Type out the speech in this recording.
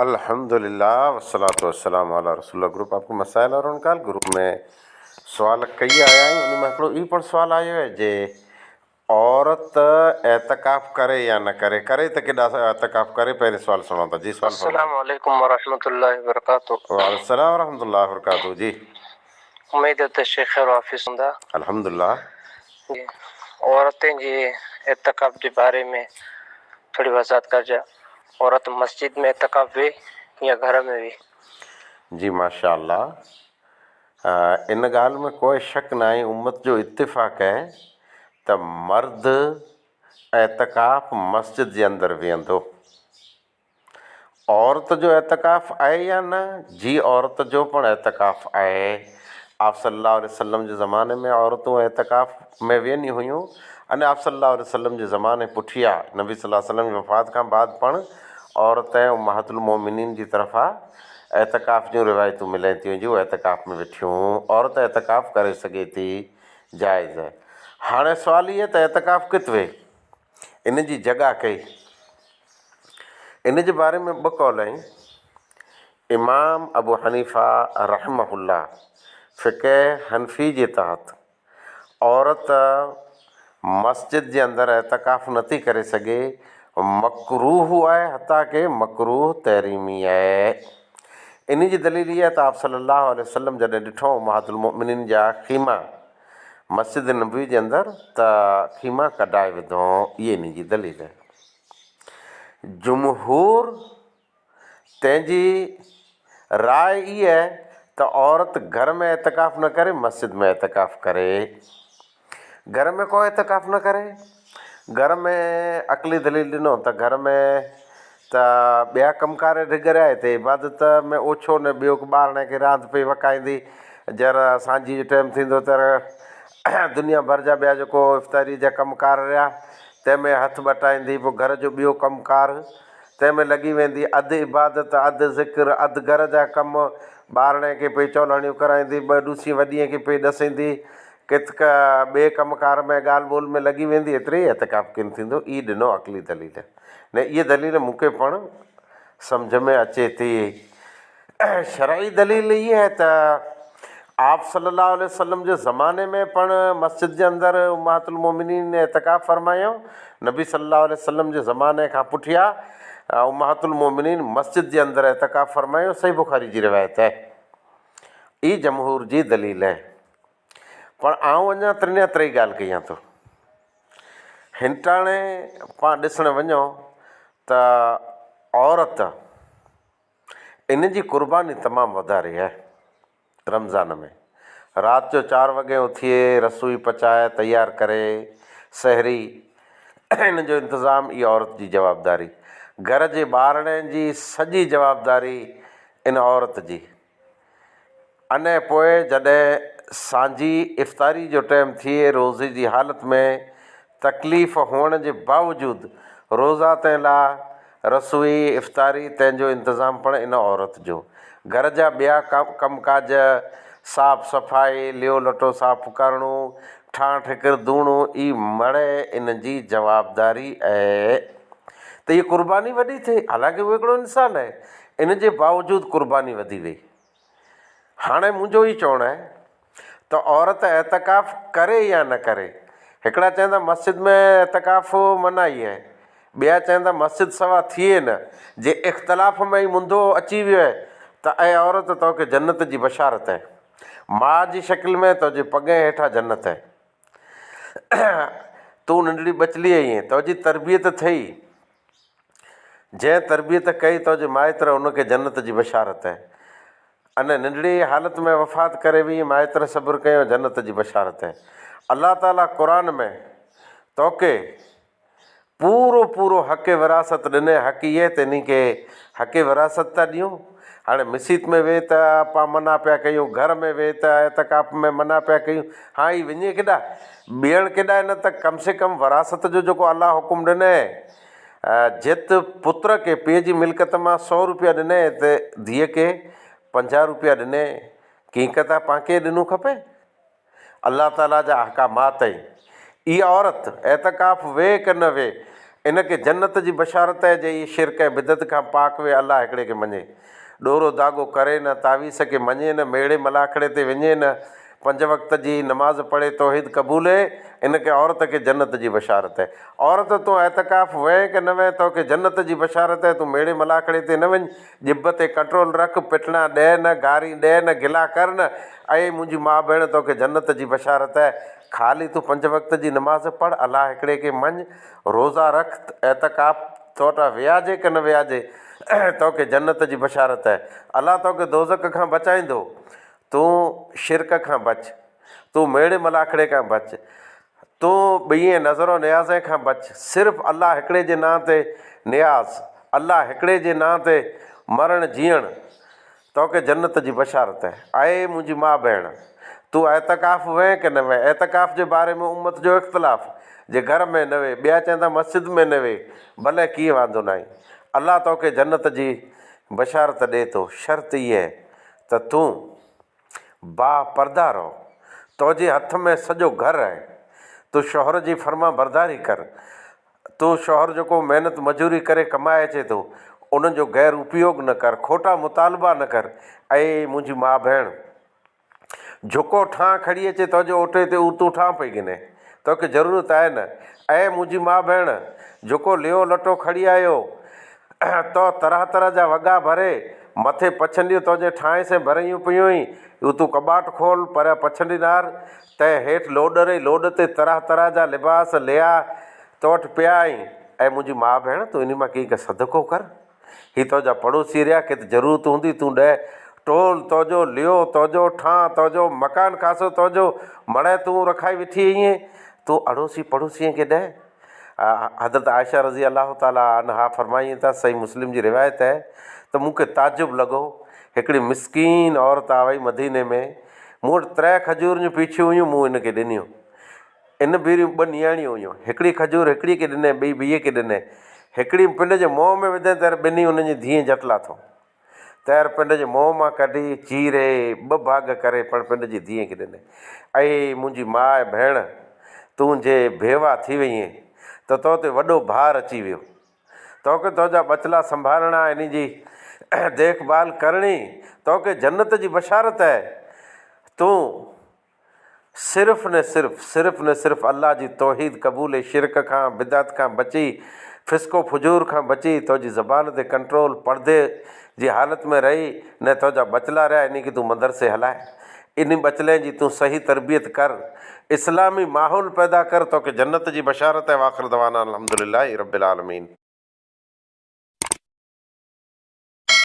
अल्हम्दुलिल्लाह वस्सलातु वस्सलामु अला रसूलिल्लाह। ग्रुप आपको मसाइल और उनका ग्रुप में सवाल कई आया आहिनि। उन में हिकिड़ो ई पण सवाल आयो आहे जे औरत एतकाफ़ करे या न करे, करे त केॾा एतकाफ़ करे। पहिरें सवाल सुनो था जी। सवाल अस्सलाम वालेकुम वरहमतुल्लाहि वबरकातुहू। वालेकुम रहमतुल्लाहि वबरकातुहू जी। उम्मीद है तो शेख खैर वाफिस हूंदा। अल्हम्दुलिल्लाह। औरतें जी एतकाफ़ के बारे में थोड़ी वज़ाहत कर जा। औरत मस्जिद में एतकाफ़ वे या घर में वे? जी माशाअल्लाह। इन ॻाल्हि में कोई शक न आहे, उम्मत जो इत्तिफ़ाक़ है त मर्द एतकाफ़ मस्जिद जे अंदरि वेहंदो। औरत जो एतकाफ़ आहे या न? जी औरत जो पण एतकाफ़ आहे। आप सल्लल्लाहु अलैहि वसल्लम जे ज़माने में औरतूं एतकाफ़ में वेहंदी हुयूं। अने आप सल्लल्लाहु अलैहि वसल्लम जे ज़माने पुठियां नबी सल्लल्लाहु अलैहि वसल्लम जी वफ़ात खां बाद पण औरत उम्महातुल मोमिनीन जी तरफ़ां एतकाफ़ जूं रिवायतूं मिलनि थियूं जो एतकाफ़ में वेठियूं। औरत एतकाफ़ करे सघे थी, जाइज़ है। हाणे सुवाल इहो त एतकाफ़ किथे वे, इन जी जॻह कई। इन जे बारे में ॿ कौल आहिनि। इमाम अबू हनीफ़ा रहमहुल्लाह फ़िक़ह हनफ़ी जे तहत औरत मस्जिद जे अंदरि एतकाफ़ नथी करे सघे, मकरूह आहे, हता के मकरूह तहरीमी आहे। इन जी दलील इहा त आप सल्लल्लाहु अलैहि वसल्लम जॾहिं ॾिठो उम्महातुल मोमिनीन जा ख़ीमा मस्जिद नबवी जे अंदरि त ख़ीमा कढाए विधो। इहे इन जी दलील आहे। जुमहूर तंहिंजी राय इहा आहे त औरत घर में एतकाफ़ न करे, मस्जिद में एतकाफ़ करे। घर में को एतकाफ़ न करे। घर में अकली दलील ॾिनो त घर में त ॿिया कमकार डिगरिया हिते इबादत में ओछो न ॿियो ॿारणे खे रांदि पई वकाईंदी। जरा सांझी जो टाइम थींदो त दुनिया भर जा ॿिया जेको इफ़्तारी जा कमकार रहिया तंहिंमें हथु बटाईंदी। पोइ घर जो ॿियो कमकार तंहिंमें लॻी वेंदी। अधु इबादत, अधु ज़िक्र, अधु घर जा कम, ॿारणे खे पई चौलाणियूं कराईंदी, ॿ ॾूसी वॾीअ खे पई ॾसींदी, किथक ॿिए कमकार में ॻाल्हि ॿोल में लॻी वेंदी। एतिरे एतकाफ़ किन थींदो। ई ॾिनो अकली दलील न। इहा दलील मूंखे पण सम्झ में अचे थी। शरई दलील इहा आहे त आप सल्लल्लाहु अलैहि वसल्लम जे ज़माने में पण मस्जिद जे अंदरि उम्महातुल मोमिनीन ने एतकाफ़ फरमायो। नबी सल्लल्लाहु अलैहि वसल्लम जे ज़माने खां पुठियां उम्महातुल मोमिनीन मस्जिद जे अंदरि एतकाफ़ फरमायो। सही बुखारी जी रिवायत आहे। ई जमहूर जी दलील आहे। पण आउं अञा त्रिञा टी ॻाल्हि कयां थो। हिंटाणे पाण ॾिसणु वञूं त औरत इन जी कुर्बानी तमामु वधारे आहे। रमज़ान में राति जो 4 वॻे उथिए रसोई पचाए तयारु करे सहरी इन जो इंतज़ाम इहा औरत जी जवाबदारी। घर जे ॿारणे जी सॼी जवाबदारी इन औरत जी। अने पोइ जॾहिं सांझी इफ़्तारी जो टाइम थिए रोज़े जी हालति में तकलीफ़ हुअण जे बावजूदु रोज़ा ते लाइ रसोई इफ़्तारी तंहिंजो इंतज़ाम पण इन औरत जो। घर जा ॿिया कमकाज, साफ़ सफ़ाई, लियो लटो साफ़ करणो, ठाण ठिकर धूणो, ई मड़े इन जी जवाबदारी आहे। त इहा कुर्बानी वॾी थिए। हालांकि उहो हिकिड़ो इंसानु आहे, इन जे बावजूदु कुर्बानी वधी वई। हाणे मुंहिंजो ई चवणु आहे त औरत एतकाफ़ करे या न करे। हिकिड़ा चवंदा मस्जिद में एतकाफ़ मनाई आहे, ॿिया चवंदा मस्जिद सवा थिए न। जे इख़्तिलाफ़ में ई मुंदो अची वियो आहे त ऐं औरत तोखे जन्नत जी बशारत आहे। माउ जी शिकिल में तुंहिंजे पॻे हेठां जन्नत आहे। तूं नंढड़ी बचली आई आहीं, तुंहिंजी तरबियत थई, जंहिं तरबियत कई तुंहिंजे माइत्र उनखे जन्नत जी बशारत आहे। अने नंढड़ी हालत में वफ़ात करे वई, माइत्र सब्र कयो, जन्नत जी बशारत आहे। अल्लाह ताला क़ुरान में तोखे पूरो पूरो हक़ विरासत ॾिने। हक़ इहे त इन खे हक़ विरासत था ॾियूं। हाणे मस्जिद में वेह त पाण मना पिया कयूं, घर में वेह त एतकाफ़ में मना पिया कयूं। हा ई वञे केॾा ॿियण केॾा, न त कम से कम विरासत जो जेको अलाह हुकुम ॾिने, जित पुत्र खे पीउ जी मिल्कत मां 100 रुपया ॾिने त धीअ खे 50 रुपया ॾिने। कीअं त पाणखे ॾिनो खपे। अल्लाह ताला जा अहकामात आहिनि। इहा औरत एतकाफ़ वे कि न वे, इनखे जन्नत जी बशारत आहे जे इहे शिरक ऐं बिदत खां पाक वे अलाह हिकिड़े खे मञे, ॾोरो दाॻो करे न, तावीस खे मञे न, मेड़े मलाखड़े ते वञे न, 5 वक़्त जी नमाज़ पढ़े, तौहीद क़बूले, इनखे औरत खे जन्नत जी बशारत आहे। औरत तूं एतकाफ़ वएं कि न वएं, तोखे जन्नत जी बशारत आहे। तूं मेड़े मलाखड़े ते न वञ, जिब ते कंट्रोल रख, पिटना ॾे न, गारी ॾे न, गिला कर न। ऐं मुंहिंजी माउ भेण तोखे जन्नत जी बशारत आहे। ख़ाली तूं 5 वक़्त जी नमाज़ पढ़, अलाह हिकिड़े खे मञ, रोज़ा रख, एतकाफ़ तोटा वियाजे कि न वियाजे, तोखे जन्नत जी बशारत आहे। अलाह तोखे दोज़ख खां बचाईंदो। तूं शिरक खां बच, तूं मेड़े मलाखड़े खां बच, तूं ॿिए नज़रो नियाज़े खां बच। सिर्फ़ु अलाह हिकिड़े जे नां ते नियाज़, अलाह हिकिड़े जे नां ते मरण जीअण, तोखे जन्नत जी बशारत आहे। ऐं मुंहिंजी माउ भेण, तूं एतकाफ़ वएं कि न वएं, एतकाफ़ जे बारे में उम्मत जो इख़्तिलाफ़, जे घर में न वे, ॿिया चवंदा मस्जिद में न वे, भले कीअं वांदो न आहे, अलाह तोखे जन्नत जी बशारत ॾिए थो। शर्त इहा आहे त तूं बापर्दा रहो, तुंहिंजे हथ में सॼो घरु आहे, तूं शौहर जी फर्मा बरदारी कर, तूं शौहर जेको महिनत मजूरी करे कमाए अचे थो उन जो गैर उपयोग न कर, खोटा मुतालबा न कर। ऐं मुंहिंजी माउ भेण, झुको ठां खणी अचे तुंहिंजे ओटे ते, तूं ठां पई गिने, तोखे ज़रूरत आहे न। ऐं मुंहिंजी माउ भेण, जेको लियो लटो खणी आयो तो तरह तरह जा वॻा भरे मथे पछंडियूं तुंहिंजे ठाहे से भरियूं पियूं ई, तूं कॿाट खोल पर पछंडी नार, तंहिं हेठि लोड रही, लोड ते तरह तरह जा लिबास लिया तो वटि पिया आहीं। ऐं मुंहिंजी माउ भेण, तूं इन मां कंहिंखे सदको कर, हीअ तुंहिंजा पड़ोसी रहिया, किथे ज़रूरत हूंदी तूं ॾे, टोल तुंहिंजो, लियो तुंहिंजो, ठां तुंहिंजो, मकान खासो तुंहिंजो, मड़े तूं रखाई वेठी आहीं, तूं अड़ोसी पड़ोसीअ खे ॾे। हज़रत आयशा रज़ी अलाह ताला अनहा फरमाईं था, सही मुस्लिम जी रिवायत आहे, त मूंखे ताजुब लॻो, हिकिड़ी मिसकीन औरत आ वई मदीने में, मूं वटि 3 खजूर जूं पीछियूं हुयूं, मूं हिनखे ॾिनियूं। इन बीरियूं 2 नियाणियूं हुयूं, हिकिड़ी खजूर हिकिड़ी खे ॾिने, ॿी ॿिए खे ॾिने, हिकिड़ी पिंड जे मुंहं में विधे त ॿिन्ही हुनजी धीअ झटि लाथो, तैर पिंड जे मुंहं मां कढी चीरे 2 भाग करे पण पिंड जी धीअ खे ॾिने। ऐं मुंहिंजी माउ भेण, तूं जे बेवा थी वई आहीं त तो ते वॾो भार अची वियो, तोखे तुंहिंजा बचला संभालणा, इन जी देखभाल करणी, तोखे जन्नत जी बशारत आहे। तूं सिर्फ़ न सिर्फ़ अल्लाह जी तौहीद क़बूले, शिरक खां, बिदअत खां बची, फिस्को फुजूर खां बची, तुंहिंजी ज़बान ते कंट्रोल, पर्दे जी हालत में रही, न तुंहिंजा बचला रहिया, इन खे तूं मदरसे हलाए, इन बचले जी तूं सही तरबियत कर, इस्लामी माहौल पैदा कर, तोखे जन्नत जी बशारत आहे। वाखिर दवाना अल्हम्दुलिल्लाहि रब्बिल आलमीन।